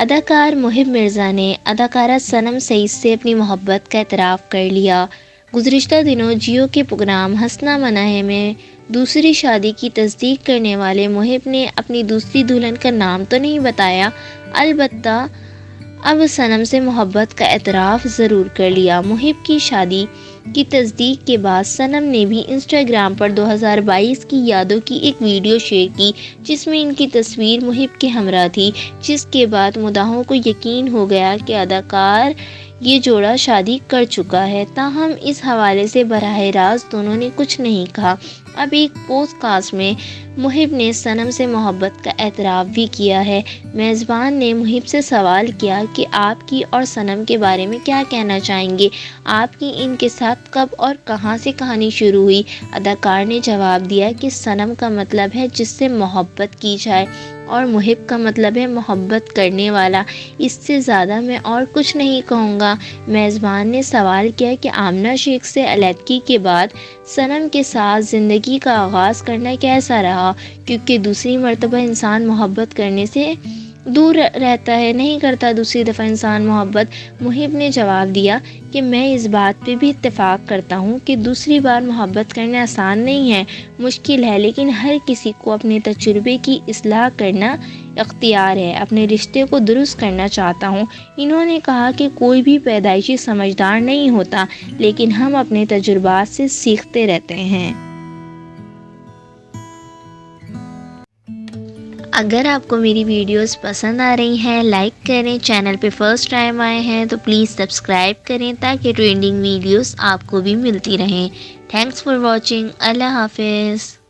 اداکار محب مرزا نے اداکارہ صنم سعید سے اپنی محبت کا اعتراف کر لیا۔ گزشتہ دنوں جیو کے پروگرام ہنسنا منع ہے میں دوسری شادی کی تصدیق کرنے والے محب نے اپنی دوسری دلہن کا نام تو نہیں بتایا، البتہ اب صنم سے محبت کا اعتراف ضرور کر لیا۔ محب کی شادی کی تصدیق کے بعد صنم نے بھی انسٹاگرام پر 2022 کی یادوں کی ایک ویڈیو شیئر کی جس میں ان کی تصویر محب کے ہمراہ تھی، جس کے بعد مداحوں کو یقین ہو گیا کہ اداکار یہ جوڑا شادی کر چکا ہے۔ تاہم اس حوالے سے براہ راست دونوں نے کچھ نہیں کہا۔ اب ایک پوڈ کاسٹ میں محب نے صنم سے محبت کا اعتراف بھی کیا ہے۔ میزبان نے محب سے سوال کیا کہ آپ کی اور صنم کے بارے میں کیا کہنا چاہیں گے، آپ کی ان کے ساتھ کب اور کہاں سے کہانی شروع ہوئی۔ اداکار نے جواب دیا کہ صنم کا مطلب ہے جس سے محبت کی جائے اور محب کا مطلب ہے محبت کرنے والا، اس سے زیادہ میں اور کچھ نہیں کہوں گا۔ میزبان نے سوال کیا کہ آمنہ شیخ سے علیحدگی کے بعد صنم کے ساتھ زندگی کا آغاز کرنا کیسا رہا، کیونکہ دوسری مرتبہ انسان محبت کرنے سے دور رہتا ہے، نہیں کرتا دوسری دفعہ انسان محبت۔ محب نے جواب دیا کہ میں اس بات پہ بھی اتفاق کرتا ہوں کہ دوسری بار محبت کرنا آسان نہیں ہے، مشکل ہے، لیکن ہر کسی کو اپنے تجربے کی اصلاح کرنا اختیار ہے۔ اپنے رشتے کو درست کرنا چاہتا ہوں۔ انہوں نے کہا کہ کوئی بھی پیدائشی سمجھدار نہیں ہوتا، لیکن ہم اپنے تجربات سے سیکھتے رہتے ہیں۔ اگر آپ کو میری ویڈیوز پسند آ رہی ہیں، لائک کریں، چینل پہ فرسٹ ٹائم آئے ہیں تو پلیز سبسکرائب کریں تاکہ ٹرینڈنگ ویڈیوز آپ کو بھی ملتی رہیں۔ Thanks for watching. اللہ حافظ۔